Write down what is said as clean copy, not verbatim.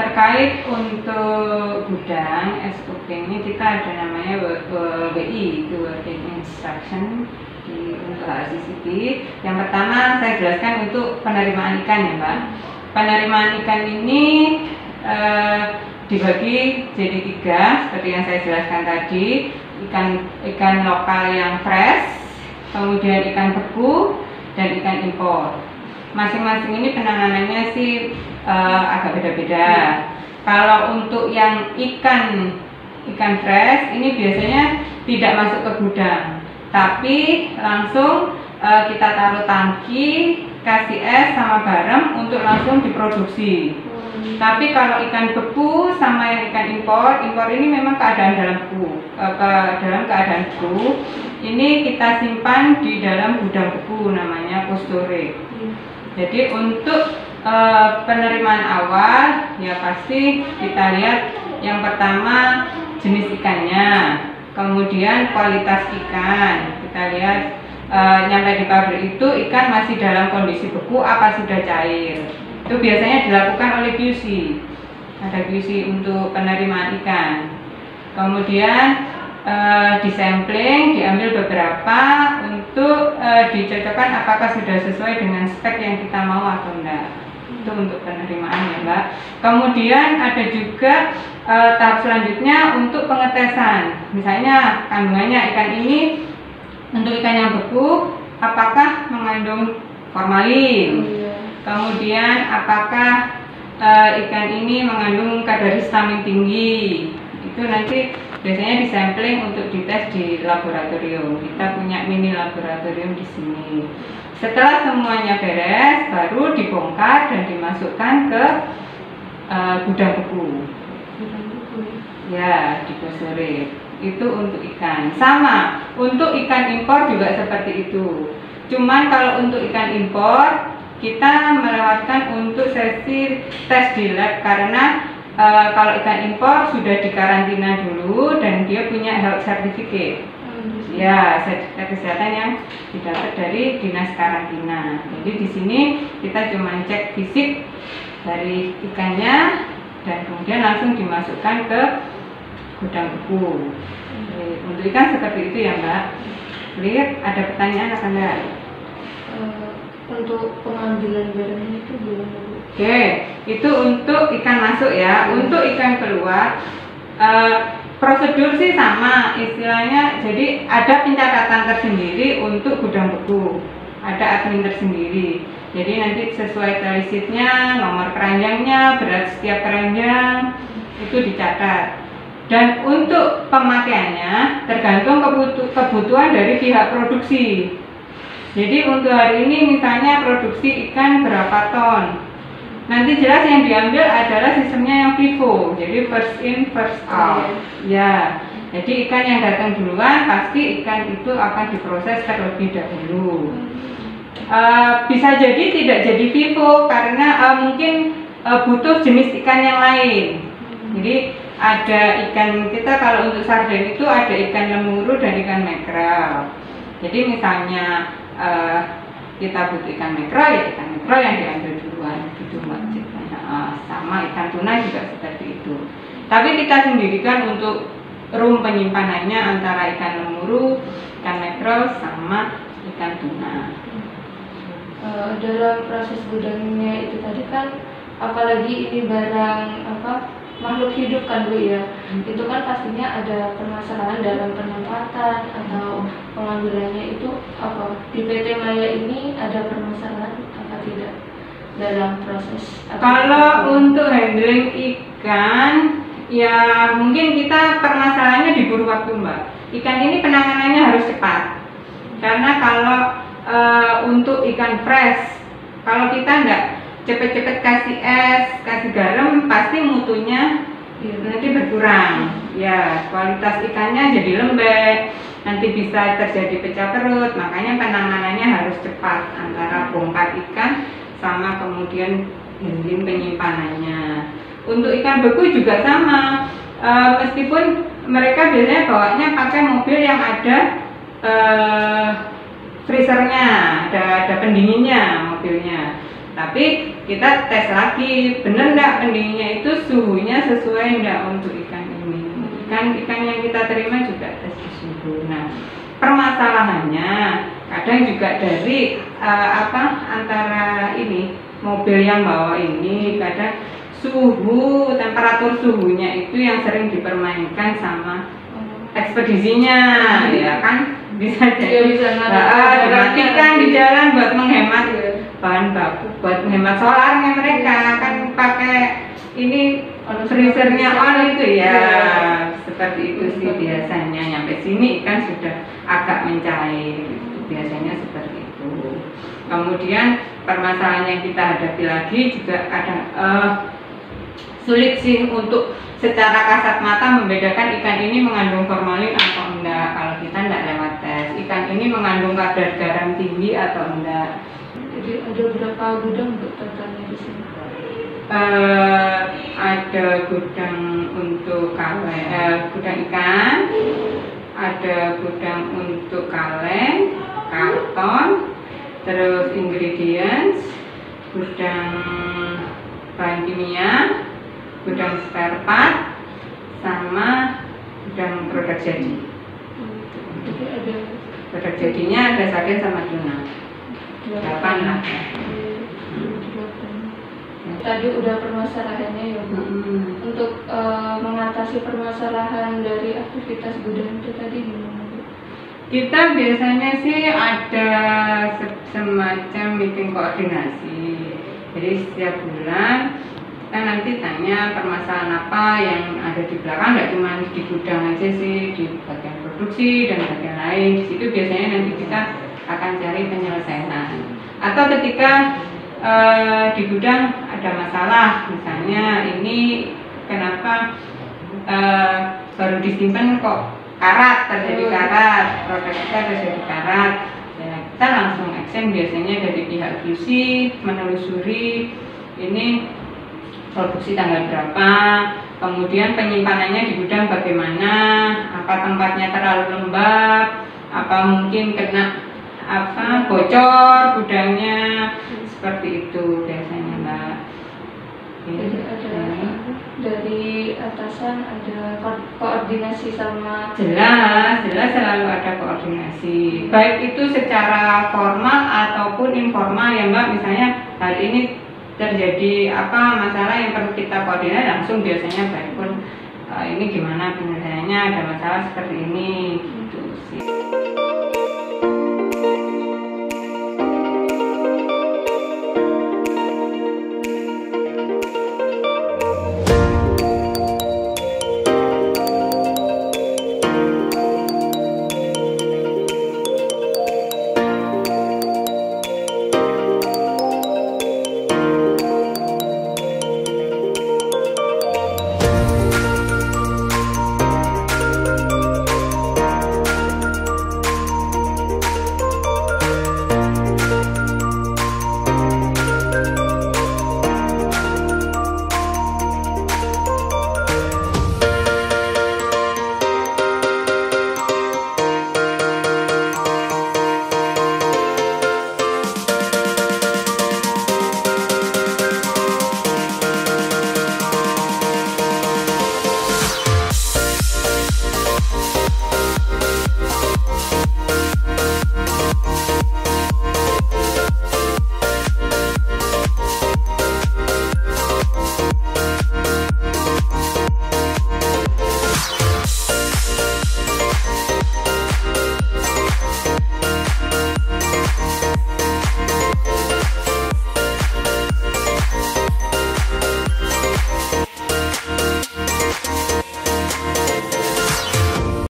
Terkait untuk gudang SOP ini kita ada namanya WI, itu Working Instruction untuk HACCP. Yang pertama saya jelaskan untuk penerimaan ikan ya Mbak. Penerimaan ikan ini dibagi jadi 3 seperti yang saya jelaskan tadi. Ikan lokal yang fresh, kemudian ikan beku, dan ikan impor. Masing-masing ini penanganannya sih agak beda-beda. Kalau untuk yang ikan fresh ini biasanya tidak masuk ke gudang, tapi langsung kita taruh tangki, kasih es sama garam untuk langsung diproduksi. Tapi kalau ikan beku sama yang ikan impor ini memang dalam keadaan beku. Ini kita simpan di dalam gudang beku, namanya cold storage. Jadi untuk penerimaan awal ya pasti kita lihat yang pertama jenis ikannya, kemudian kualitas ikan. Kita lihat nyampe di pabrik itu ikan masih dalam kondisi beku apa sudah cair. Itu biasanya dilakukan oleh QC. Ada QC untuk penerimaan ikan. Kemudian disampling, diambil beberapa untuk dicocokkan apakah sudah sesuai dengan spek yang kita mau atau enggak. Itu untuk penerimaan ya Mbak. Kemudian ada juga tahap selanjutnya untuk pengetesan. Misalnya kandungannya ikan ini untuk ikan yang beku apakah mengandung formalin. Kemudian apakah ikan ini mengandung kadar histamin tinggi. Itu nanti biasanya disampling untuk dites di laboratorium. Kita punya mini laboratorium di sini. Setelah semuanya beres, baru dibongkar dan dimasukkan ke gudang beku. Ya, di cold storage. Itu untuk ikan. Sama, untuk ikan impor juga seperti itu. Cuman kalau untuk ikan impor, kita melewatkan untuk sesi tes di lab karena kalau ikan impor sudah dikarantina dulu dan dia punya health certificate. Ya, sertifikat kesehatan yang didapat dari dinas karantina. Jadi di sini kita cuma cek fisik dari ikannya dan kemudian langsung dimasukkan ke gudang beku. Untuk ikan seperti itu ya Mbak. Lihat ada pertanyaan apa enggak? Untuk pengambilan barangnya itu gimana Bu? Oke, itu untuk ikan masuk ya. Untuk ikan keluar prosedur sih sama istilahnya. Jadi ada pencatatan tersendiri untuk gudang beku. Ada admin tersendiri. Jadi nanti sesuai talisitnya, nomor keranjangnya, berat setiap keranjang itu dicatat. Dan untuk pemakaiannya tergantung kebutuhan dari pihak produksi. Jadi untuk hari ini misalnya produksi ikan berapa ton. Nanti jelas yang diambil adalah sistemnya yang FIFO, jadi first in first out. Ya, jadi ikan yang datang duluan pasti ikan itu akan diproses terlebih dahulu. Bisa jadi tidak jadi FIFO karena mungkin butuh jenis ikan yang lain. Jadi ada ikan kita kalau untuk sarden itu ada ikan lemuru dan ikan makrel. Jadi misalnya kita butuh ikan makrel ya ikan makrel yang diambil duluan gitu Mbak. Sama ikan tuna juga seperti itu. Tapi kita sendirikan untuk room penyimpanannya antara ikan lemuru, ikan makrel sama ikan tuna. Dalam proses gudangnya itu tadi kan apalagi ini barang makhluk hidup kan Bu ya, itu kan pastinya ada permasalahan dalam penempatan atau pengambilannya itu apa di PT Maya ini ada permasalahan apa tidak dalam proses? Kalau untuk handling ikan ya mungkin kita permasalahannya diburu waktu Mbak. Ikan ini penanganannya harus cepat karena kalau untuk ikan fresh kalau kita enggak cepet-cepet kasih es, kasih garam, pasti mutunya nanti berkurang. Ya, kualitas ikannya jadi lembek, nanti bisa terjadi pecah perut. Makanya penanganannya harus cepat antara bongkar ikan sama kemudian handling penyimpanannya. Untuk ikan beku juga sama. Meskipun mereka biasanya bawanya pakai mobil yang ada freezernya, ada pendinginnya mobilnya. Tapi kita tes lagi, bener nggak pendinginnya itu suhunya sesuai nggak untuk ikan ini. Ikan yang kita terima juga tes suhu. Nah, permasalahannya kadang juga dari antara ini mobil yang bawa ini, kadang temperatur suhunya itu yang sering dipermainkan sama ekspedisinya, ya kan, bisa jadi dimatikan di jalan buat menghemat bahan baku, buat menghemat solarnya mereka kan pakai ini freezernya on itu ya. Seperti itu sih biasanya, nyampe sini ikan sudah agak mencair gitu. Biasanya seperti itu. Kemudian permasalahan yang kita hadapi lagi juga kadang sulit sih untuk secara kasat mata membedakan ikan ini mengandung formalin atau enggak kalau kita enggak lewat tes. Ikan ini mengandung kadar garam tinggi atau enggak. Jadi ada berapa gudang untuk totalnya di sini? Ada gudang untuk gudang ikan, ada gudang untuk kaleng, karton, terus ingredients, gudang bahan kimia, gudang spare part, sama gudang produk jadi. Jadi ada Produk jadinya ada sarden sama tuna. 8 lah. Tadi udah permasalahannya ya Bu. Untuk mengatasi permasalahan dari aktivitas gudang itu tadi gimana Bu? Kita biasanya sih ada semacam meeting koordinasi. Jadi setiap bulan kita nanti tanya permasalahan apa yang ada di belakang, nggak cuma di gudang aja sih, di bagian produksi dan bagian lain. Di situ biasanya nanti kita akan cari penyelesaian. Atau ketika di gudang ada masalah, misalnya ini kenapa baru disimpan kok terjadi karat, produk kita terjadi karat, ya, kita langsung action biasanya dari pihak QC menelusuri ini produksi tanggal berapa, kemudian penyimpanannya di gudang bagaimana, apa tempatnya terlalu lembab, apa mungkin kena bocor gudangnya, seperti itu biasanya Mbak. Jadi ada dari atasan ada koordinasi sama jelas selalu ada koordinasi, baik itu secara formal ataupun informal ya Mbak. Misalnya hari ini terjadi masalah yang perlu kita koordinasi langsung, biasanya baik pun ini gimana penyelesaiannya, ada masalah seperti ini gitu sih.